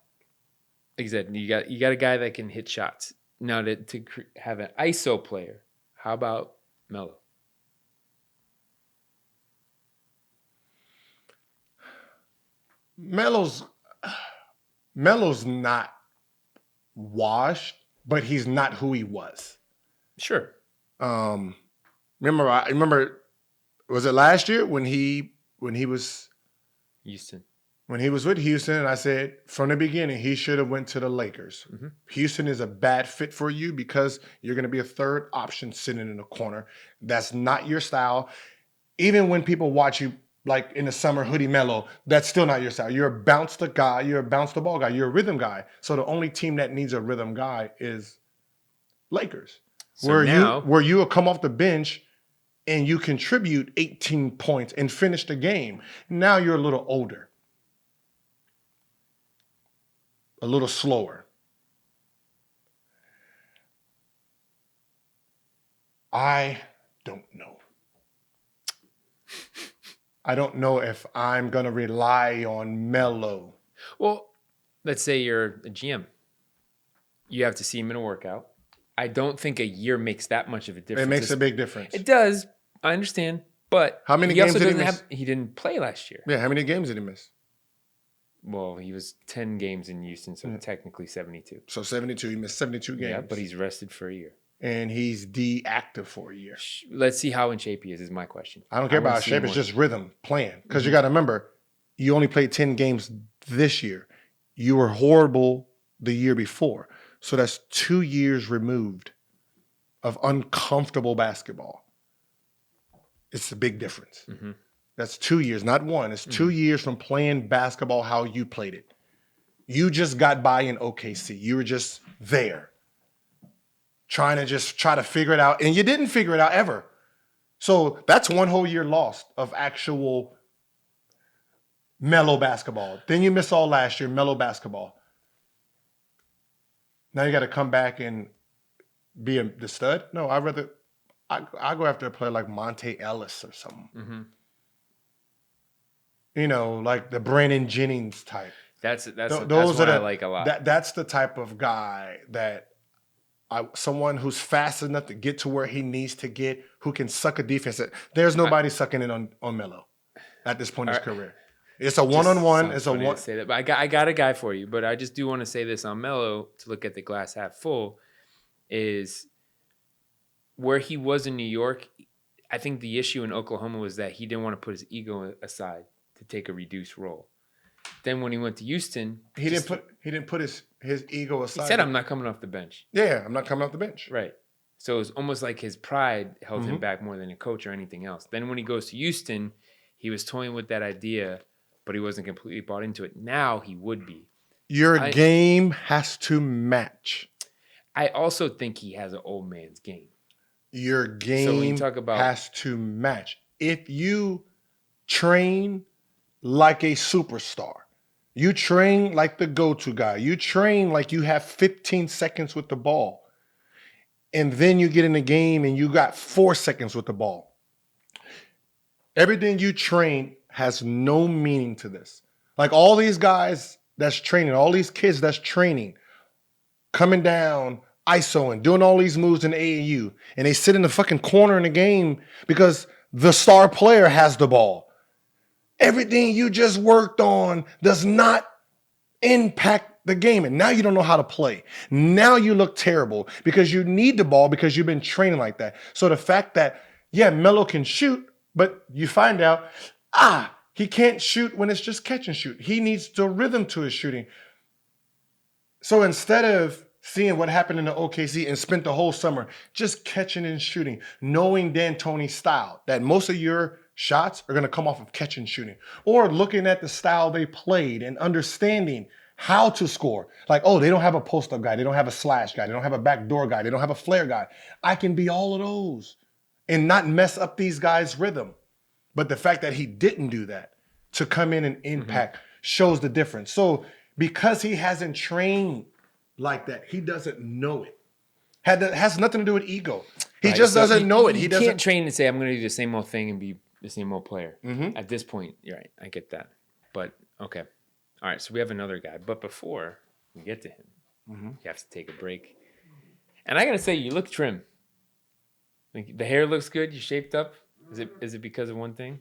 like I said, you got a guy that can hit shots. Now to have an ISO player, how about Melo? Melo's not washed, but he's not who he was. Sure. Remember, was it last year when he was Houston. When he was with Houston, and I said from the beginning he should have went to the Lakers. Mm-hmm. Houston is a bad fit for you because you're going to be a third option sitting in the corner. That's not your style. Even when people watch you like in the summer, Hoodie Melo, that's still not your style. You're a bounce the guy. You're a bounce the ball guy. You're a rhythm guy. So the only team that needs a rhythm guy is Lakers. So where you will come off the bench and you contribute 18 points and finish the game. Now you're a little older. A little slower. I don't know. I don't know if I'm going to rely on Melo. Well, let's say you're a GM. You have to see him in a workout. I don't think a year makes that much of a difference. It makes a big difference. It does. I understand. But how many games did he miss? He didn't play last year. Yeah, how many games did he miss? Well, he was 10 games in Houston, so technically 72. So 72. He missed 72 games. Yeah, but he's rested for a year. And he's deactive for a year. Let's see how in shape he is my question. I don't care about shape. It's just rhythm, playing. Because you got to remember, you only played 10 games this year. You were horrible the year before. So that's 2 years removed of uncomfortable basketball. It's a big difference. Mm-hmm. That's 2 years, not one. It's 2 years from playing basketball how you played it. You just got by in OKC. You were just there. Trying to figure it out. And you didn't figure it out ever. So that's 1 whole year lost of actual Melo basketball. Then you missed all last year, Melo basketball. Now you got to come back and be the stud? No, I go after a player like Monte Ellis or something. Mm-hmm. You know, like the Brandon Jennings type. That's what I like a lot. That's the type of guy that someone who's fast enough to get to where he needs to get, who can suck a defense. There's nobody sucking in on Melo at this point in his career. It's a one-on-one. It's a one. Say that, but I got a guy for you. But I just do want to say this on Melo to look at the glass half full is where he was in New York. I think the issue in Oklahoma was that he didn't want to put his ego aside to take a reduced role. Then when he went to Houston, he didn't put his ego aside. He said, "I'm not coming off the bench." Yeah, I'm not coming off the bench. Right. So it was almost like his pride held him back more than a coach or anything else. Then when he goes to Houston, he was toying with that idea, but he wasn't completely bought into it. Now he would be. Your game has to match. I also think he has an old man's game. Your game has to match. If you train like a superstar, you train like the go-to guy, you train like you have 15 seconds with the ball, and then you get in the game and you got 4 seconds with the ball. Everything you train has no meaning to this. Like all these guys that's training, all these kids that's training, coming down, ISOing, doing all these moves in the AAU, and they sit in the fucking corner in the game because the star player has the ball. Everything you just worked on does not impact the game. And now you don't know how to play. Now you look terrible because you need the ball because you've been training like that. So the fact that, Melo can shoot, but you find out, he can't shoot when it's just catch and shoot. He needs the rhythm to his shooting. So instead of seeing what happened in the OKC and spent the whole summer just catching and shooting, knowing D'Antoni's style, that most of your shots are going to come off of catch and shooting, or looking at the style they played and understanding how to score. Like, they don't have a post-up guy. They don't have a slash guy. They don't have a backdoor guy. They don't have a flare guy. I can be all of those and not mess up these guys' rhythm. But the fact that he didn't do that to come in and impact shows the difference. So because he hasn't trained like that, he doesn't know it. Has nothing to do with ego. He just doesn't know it. He can't train and say, I'm going to do the same old thing and be the same old player. Mm-hmm. At this point, you're right. I get that. But, okay. All right, so we have another guy. But before we get to him, you have to take a break. And I got to say, you look trim. Like, the hair looks good. You shaped up. Is it because of one thing?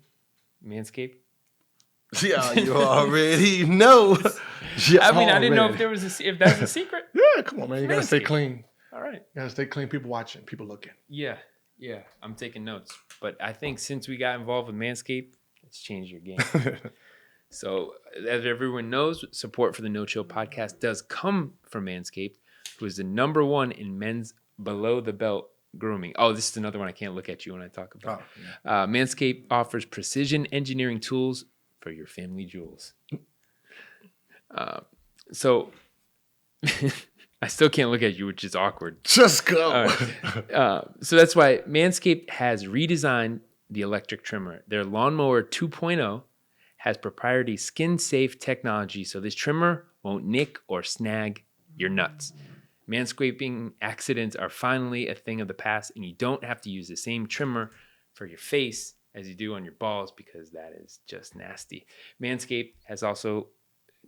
Manscaped? Yeah, you already know. I mean, I didn't know if if that's a secret. Yeah, come on, man. You gotta stay Manscaped. clean. All right. You gotta stay clean. People watching, people looking. Yeah. I'm taking notes. But I think since we got involved with Manscaped, it's changed your game. So, as everyone knows, support for the No Chill podcast does come from Manscaped, who is the number one in men's below the belt grooming. Oh, this is another one I can't look at you when I talk about. Manscaped offers precision engineering tools for your family jewels. So, I still can't look at you, which is awkward. Just go. Right. So that's why Manscaped has redesigned the electric trimmer. Their Lawnmower 2.0 has proprietary skin-safe technology, so this trimmer won't nick or snag your nuts. Manscaping accidents are finally a thing of the past, and you don't have to use the same trimmer for your face as you do on your balls because that is just nasty. Manscaped has also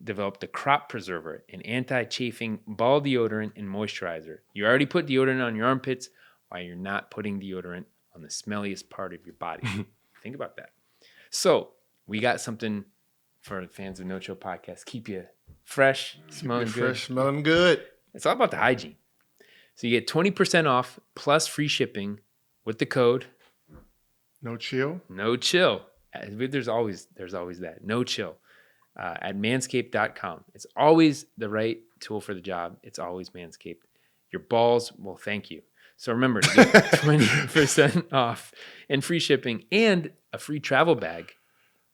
developed the Crop Preserver, an anti-chafing ball deodorant and moisturizer. You already put deodorant on your armpits, why you're not putting deodorant on the smelliest part of your body. Think about that. So, we got something for the fans of No Chill Podcast. Keep you fresh, smelling good. Fresh, smelling good. It's all about the hygiene. So you get 20% off plus free shipping with the code No chill. No Chill. There's always that. No Chill. At manscaped.com. It's always the right tool for the job. It's always Manscaped. Your balls will thank you. So remember to get 20% off and free shipping and a free travel bag.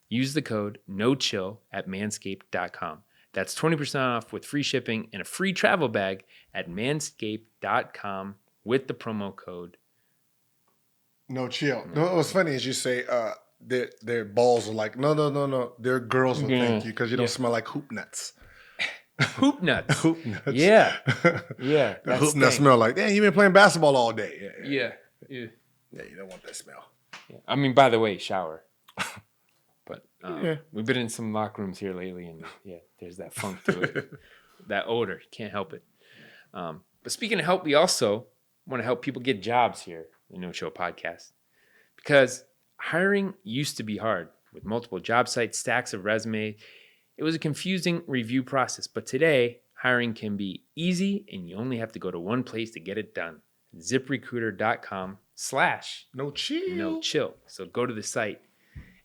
Use the code NOCHILL at manscaped.com. That's 20% off with free shipping and a free travel bag at manscaped.com with the promo code. No chill. No, what's funny is you say their balls are like, no. Their girls will thank you because you don't smell like hoop nuts. Hoop nuts. Hoop nuts. Yeah. The hoop nuts smell like, damn, you've been playing basketball all day. Yeah, you don't want that smell. Yeah. I mean, by the way, shower. But we've been in some locker rooms here lately, and there's that funk to it. That odor. Can't help it. But speaking of help, we also want to help people get jobs here in No Chill Podcast. Because hiring used to be hard with multiple job sites, stacks of resumes. It was a confusing review process, but today hiring can be easy and you only have to go to one place to get it done. ZipRecruiter.com/NoChill. So go to the site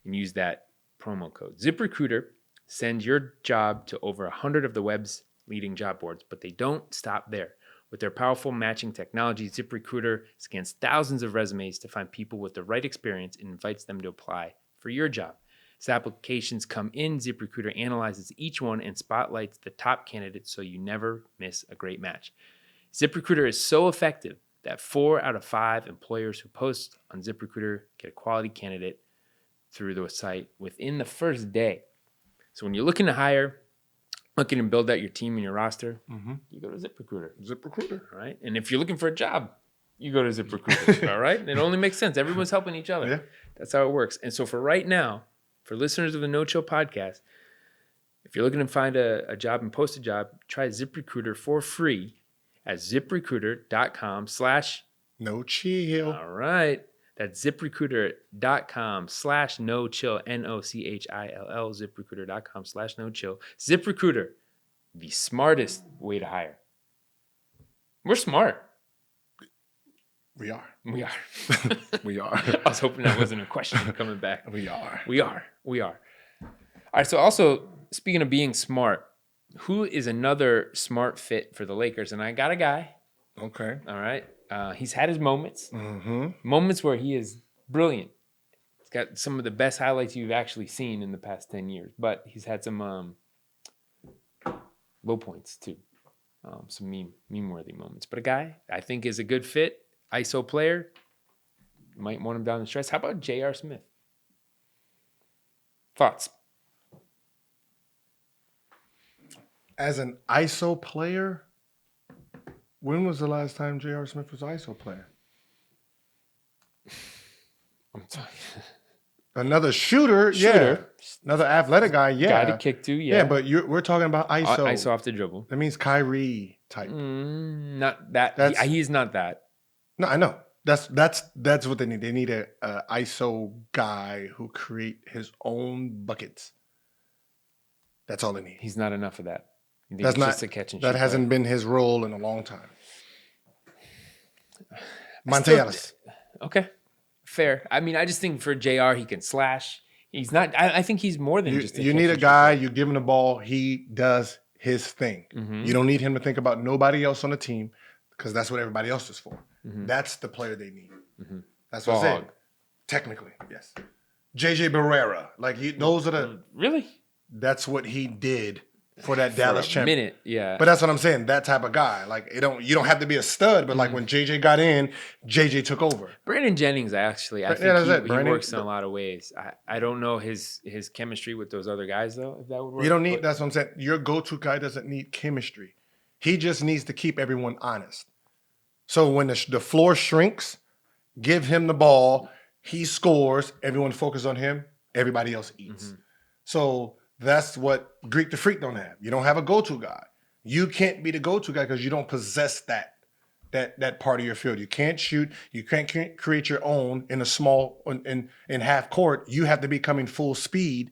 and use that promo code. ZipRecruiter sends your job to over 100 of the web's leading job boards, but they don't stop there. With their powerful matching technology, ZipRecruiter scans thousands of resumes to find people with the right experience and invites them to apply for your job. As applications come in, ZipRecruiter analyzes each one and spotlights the top candidates so you never miss a great match. ZipRecruiter is so effective that 4 out of 5 employers who post on ZipRecruiter get a quality candidate through the site within the first day. So when you're looking to hire, looking to build out your team and your roster, you go to ZipRecruiter. ZipRecruiter. All right. And if you're looking for a job, you go to ZipRecruiter. All right. It only makes sense. Everyone's helping each other. Yeah. That's how it works. And so for right now, for listeners of the No Chill Podcast, if you're looking to find a job and post a job, try ZipRecruiter for free at ZipRecruiter.com/NoChill. All right. That's ZipRecruiter.com/NoChill, NoChill, ZipRecruiter.com/NoChill. ZipRecruiter, the smartest way to hire. We're smart. We are. We are. We are. I was hoping that wasn't a question coming back. We are. We are. All right. So also, speaking of being smart, who is another smart fit for the Lakers? And I got a guy. Okay. All right. He's had his moments. Mm-hmm. Moments where he is brilliant. He's got some of the best highlights you've actually seen in the past 10 years. But he's had some low points too. Some meme-worthy moments. But a guy I think is a good fit. ISO player. Might want him down the stretch. How about J.R. Smith? Thoughts? As an ISO player, when was the last time J.R. Smith was an ISO player? I'm sorry. Another shooter, yeah. Another athletic guy, yeah. Guy to kick to, yeah. Yeah, but we're talking about ISO. ISO off the dribble. That means Kyrie type. Not that. He's not that. No, I know. That's what they need. They need a ISO guy who create his own buckets. That's all they need. He's not enough of that. That's It's not just a catch and shoot. That hasn't been his role in a long time. Monte still- Ellis. Okay, fair. I mean, I just think for JR, he can slash. He's not. I think he's more than just. You need a guy. You give him the ball. He does his thing. Mm-hmm. You don't need him to think about nobody else on the team because that's what everybody else is for. Mm-hmm. That's the player they need. Mm-hmm. That's what I said. Technically, yes. JJ Barrera, those are the really. That's what he did for that Dallas champion. Minute, yeah. But that's what I'm saying. That type of guy, you don't have to be a stud, but when JJ got in, JJ took over. Brandon Jennings, I think he works in a lot of ways. I don't know his chemistry with those other guys though. If that would work, you don't need. That's what I'm saying. Your go-to guy doesn't need chemistry. He just needs to keep everyone honest. So when the floor shrinks, give him the ball. He scores. Everyone focus on him. Everybody else eats. Mm-hmm. So that's what Greek the Freak don't have. You don't have a go-to guy. You can't be the go-to guy because you don't possess that part of your field. You can't shoot. You can't create your own in a small in half court. You have to be coming full speed.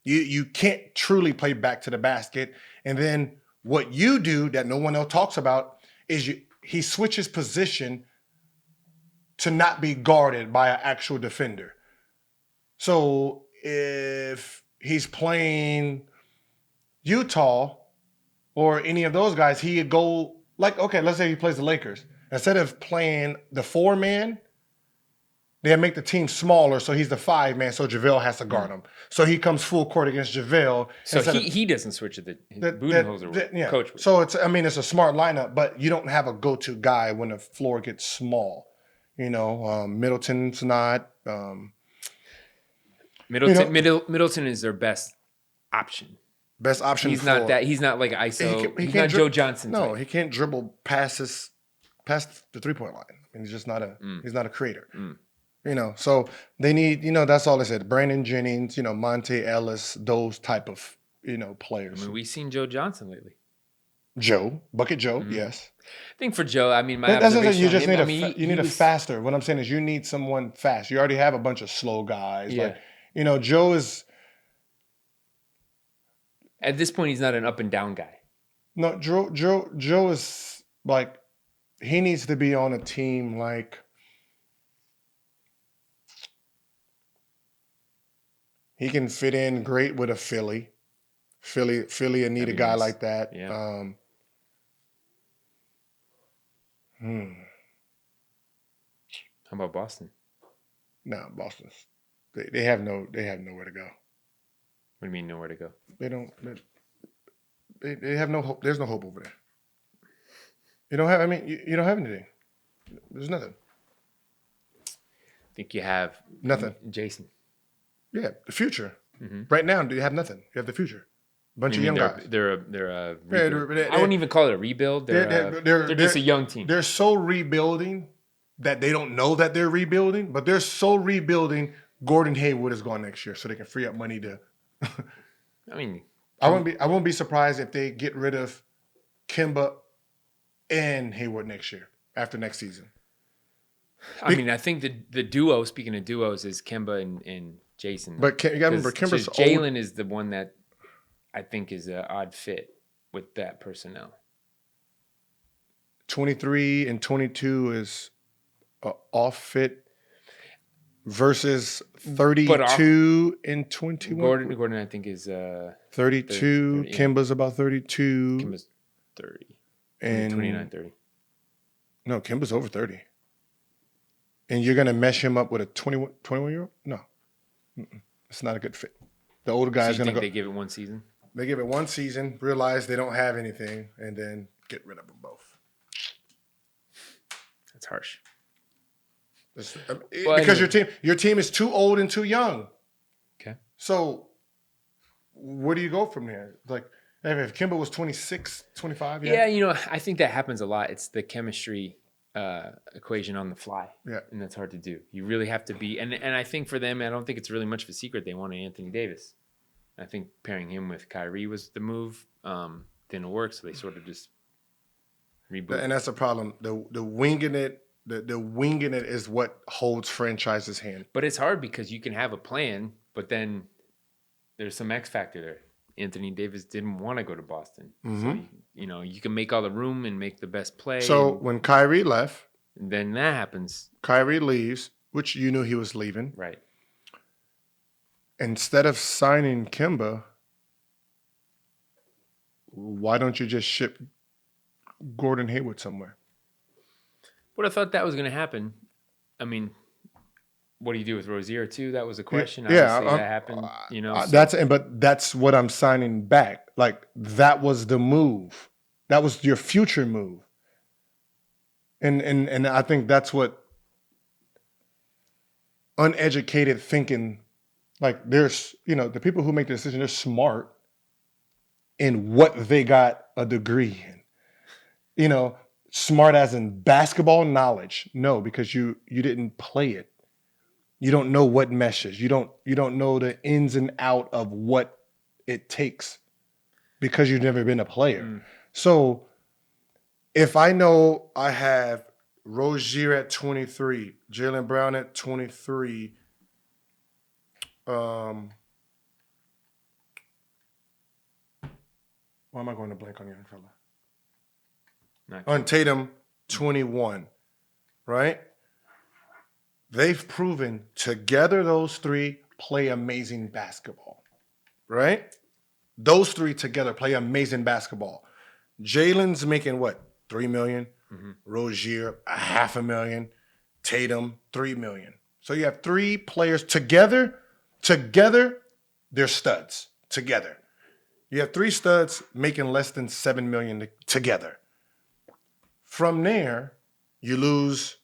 You can't truly play back to the basket. And then what you do that no one else talks about is he switches position to not be guarded by an actual defender. So if he's playing Utah or any of those guys, he'd go let's say he plays the Lakers. Instead of playing the 4-man, they'd make the team smaller, so he's the 5-man, so JaVale has to guard him. So he comes full court against JaVale. So he doesn't switch to Budenholzer coach. So it's a smart lineup, but you don't have a go-to guy when the floor gets small. Middleton's not. Middleton is their best option. Best option. He's not that. He's not like ISO. He's not Joe Johnson. No, he can't dribble past the 3-point line. I mean, he's just not a. He's not a creator. So they need. That's all I said. Brandon Jennings. Monte Ellis. Those type of players. I mean, we've seen Joe Johnson lately. Bucket Joe. Yes. I think for Joe, I mean, you just need a faster. What I'm saying is you need someone fast. You already have a bunch of slow guys. Yeah. Joe is. At this point, he's not an up and down guy. No, Joe is he needs to be on a team he can fit in great with a Philly. Philly need a guy nice. Like that. Yeah. How about Boston? No, Boston's they have nowhere to go. What do you mean nowhere to go? They don't. They have no hope. There's no hope over there. You don't have. I mean, you don't have anything. There's nothing. I think you have nothing. Jason. Yeah, the future. Mm-hmm. Right now, you have nothing. You have the future. Bunch of young guys. They're a I wouldn't even call it a rebuild. They're just a young team. They're so rebuilding that they don't know that they're rebuilding, but they're so rebuilding. Gordon Hayward is gone next year, so they can free up money to. I mean, I won't be surprised if they get rid of Kemba and Hayward next year after next season. I mean, I think the duo. Speaking of duos, is Kemba and Jason. But you got to remember, Kemba's Jalen is the one that I think is an odd fit with that personnel. 23 and 22 is off fit versus 32 and 21. Gordon, I think, is 32. 30. Kemba's about 32. Kemba's 30. And 29, 30. No, Kemba's over 30. And you're going to mesh him up with a 21-year-old? No. It's not a good fit. The older guy's going to go. They give it one season? They give it one season, realize they don't have anything, and then get rid of them both. That's harsh. Because your team is too old and too young. Okay. So where do you go from there? If Kemba was 26, 25? Yeah, I think that happens a lot. It's the chemistry equation on the fly. Yeah. And that's hard to do. You really have to be, and I think for them, I don't think it's really much of a secret they wanted Anthony Davis. I think pairing him with Kyrie was the move. Didn't work, so they sort of just reboot. And that's the problem. The winging it, the winging it is what holds franchises' hand. But it's hard because you can have a plan, but then there's some X factor there. Anthony Davis didn't want to go to Boston. Mhm. So, you can make all the room and make the best play. So when Kyrie left, and then that happens. Kyrie leaves, which you knew he was leaving. Right. Instead of signing Kemba, why don't you just ship Gordon Hayward somewhere? But I thought that was going to happen. I mean, what do you do with Rozier too? That was a question. Yeah, Obviously, that happened. But that's what I'm signing back. Like that was the move. That was your future move. And I think that's what uneducated thinking. Like there's the people who make the decision, they're smart in what they got a degree in. Smart as in basketball knowledge. No, because you didn't play it. You don't know what meshes. You don't know the ins and out of what it takes because you've never been a player. So if I know I have Rozier at 23, Jaylen Brown at 23, why am I going to blank on young fella? On Tatum, 21, right? They've proven together those three play amazing basketball, right? Those three together play amazing basketball. Jalen's making what? $3 million. Mm-hmm. Rozier, $500,000. Tatum, $3 million. So you have three players together, they're studs together. You have three studs making less than $7 million together. From there, you lose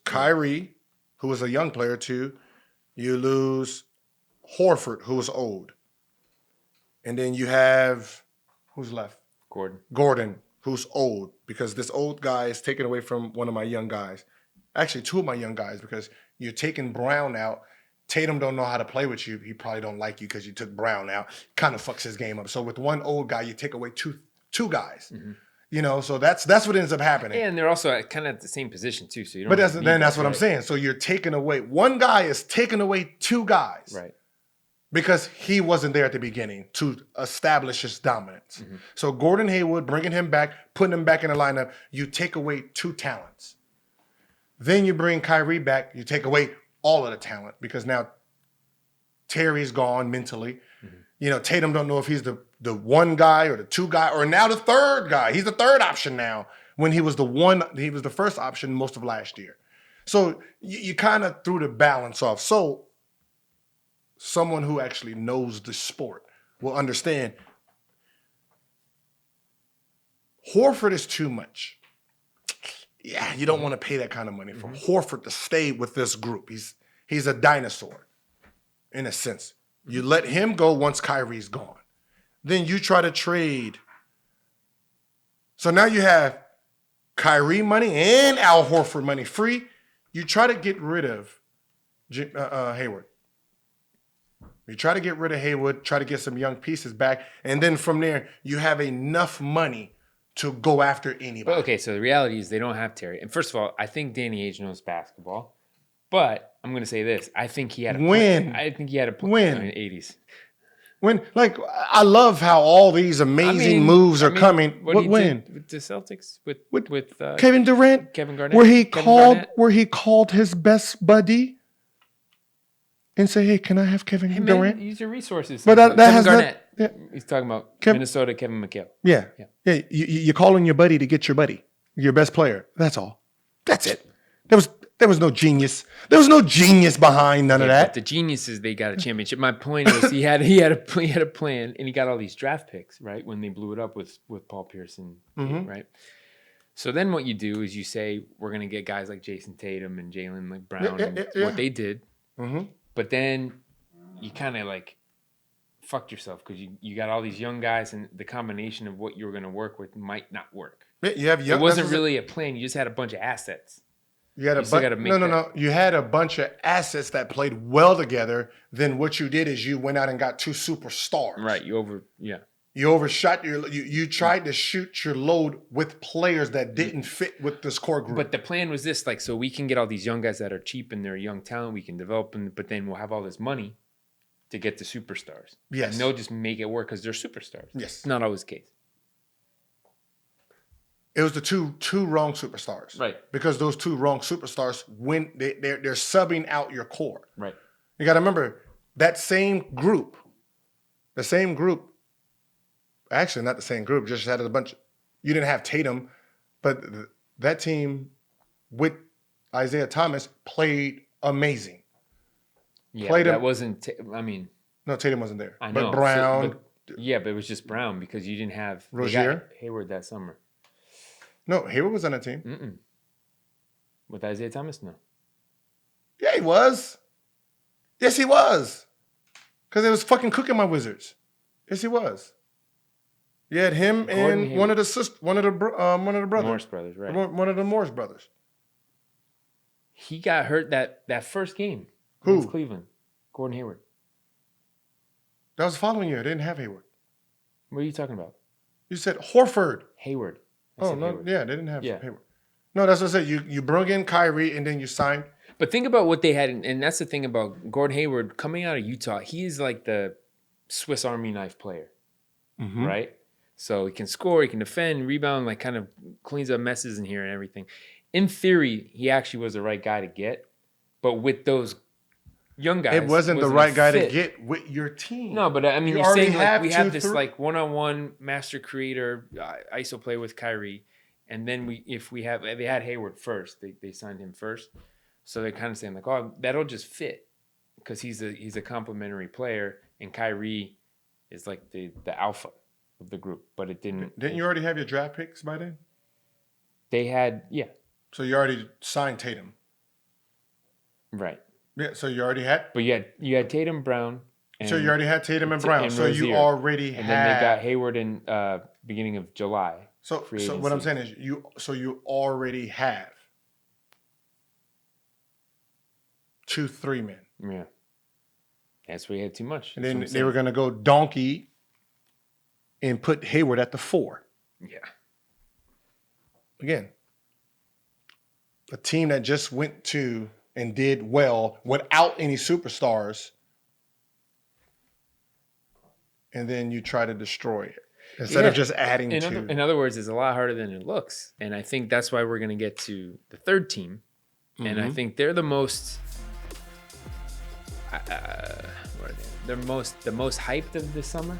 Kyrie, who was a young player too. You lose Horford, who was old. And then you have, who's left? Gordon, who's old, because this old guy is taken away from one of my young guys. Actually, two of my young guys, because you're taking Brown out. Tatum don't know how to play with you. He probably don't like you because you took Brown out. Kind of fucks his game up. So with one old guy, you take away two guys. Mm-hmm. So that's what ends up happening. Yeah, and they're also kind of at the same position too. So you don't. But that's what I'm saying. So you're taking away one guy is taking away two guys, right? Because he wasn't there at the beginning to establish his dominance. Mm-hmm. So Gordon Hayward, bringing him back, putting him back in the lineup, you take away two talents. Then you bring Kyrie back, you take away all of the talent because now Terry's gone mentally. Mm-hmm. Tatum don't know if he's the one guy or the two guy or now the third guy. He's the third option now when he was the first option most of last year. So you kind of threw the balance off. So someone who actually knows the sport will understand Horford is too much. Yeah, you don't want to pay that kind of money for Horford to stay with this group. He's a dinosaur, in a sense. You let him go once Kyrie's gone. Then you try to trade. So now you have Kyrie money and Al Horford money free. You try to get rid of Hayward. You try to get rid of Hayward, try to get some young pieces back, and then from there, you have enough money to go after anybody. But okay, so the reality is they don't have Terry. And first of all, I think Danny Ainge knows basketball. But I'm going to say this. I think he had a plan. I think he had a plan in the 80s. I love how all these amazing moves are coming. What when? With the Celtics? With Kevin Durant? Kevin Garnett? Where he called his best buddy and say, hey, can I have Kevin Durant? Use your resources. But that has Garnett. Yeah. He's talking about Minnesota, Kevin McHale. Yeah. You're calling your buddy to get your buddy, your best player. That's all. That's it. There was no genius. There was no genius behind none of that. But the genius is they got a championship. My point is he had a plan, and he got all these draft picks, right, when they blew it up with Paul Pierce and right? So then what you do is you say, we're going to get guys like Jason Tatum and Jaylen Brown and what they did. Mm-hmm. But then you kind of fucked yourself because you got all these young guys and the combination of what you were going to work with might not work. It wasn't really a plan. You just had a bunch of assets. You had You had a bunch of assets that played well together. Then what you did is you went out and got two superstars. Right. You overshot you tried to shoot your load with players that didn't fit with this core group. But the plan was this, so we can get all these young guys that are cheap and they're young talent, we can develop them, but then we'll have all this money to get to superstars. Yes. And they'll just make it work because they're superstars. Yes. It's not always the case. It was the two wrong superstars. Right. Because those two wrong superstars, when they're subbing out your core. Right. You got to remember, that same group, actually not the same group, just had a bunch. You didn't have Tatum, but that team with Isaiah Thomas played amazing. Yeah, Played that him. wasn't, No, Tatum wasn't there. I know. But Brown. But it was just Brown because you didn't have Rozier? Hayward that summer. No, Hayward was on that team. Mm-mm. With Isaiah Thomas, no. Yeah, he was. Yes, he was. Because they was fucking cooking my Wizards. Yes, he was. You had him and Hayward. one of the brothers. Morris brothers, right. One of the Morris brothers. He got hurt that first game. Who? Against Cleveland. Gordon Hayward. That was the following year. They didn't have Hayward. What are you talking about? You said Horford. Hayward. Oh, no. Hayward. Yeah, they didn't have Hayward. No, that's what I said. You brought in Kyrie and then you signed. But think about what they had, and that's the thing about Gordon Hayward coming out of Utah. He is like the Swiss Army knife player, right? So he can score, he can defend, rebound, like kind of cleans up messes in here and everything. In theory, he actually was the right guy to get. But with those young guys, it wasn't the right guy to get with your team. No, but I mean, you're saying like we have this like one-on-one master creator ISO play with Kyrie, and then they had Hayward first, they signed him first, so they're kind of saying like, oh, that'll just fit because he's a complementary player, and Kyrie is like the alpha of the group, but it didn't. Didn't you already have your draft picks by then? They had, So you already signed Tatum, right? Yeah, so you already had. But you had Tatum, Brown. So you already had Tatum and Brown. So Rozier. you already had. And then they got Hayward in beginning of July. So what I'm saying is you already have 2 3-men. Yeah. That's where you had too much. And then they were going to go donkey and put Hayward at the 4. Yeah. Again, a team that just went to and did well without any superstars, and then you try to destroy it instead of just adding to. In other words, it's a lot harder than it looks, and I think that's why we're going to get to the third team, and I think they're the most. What are they? They're the most hyped of this summer.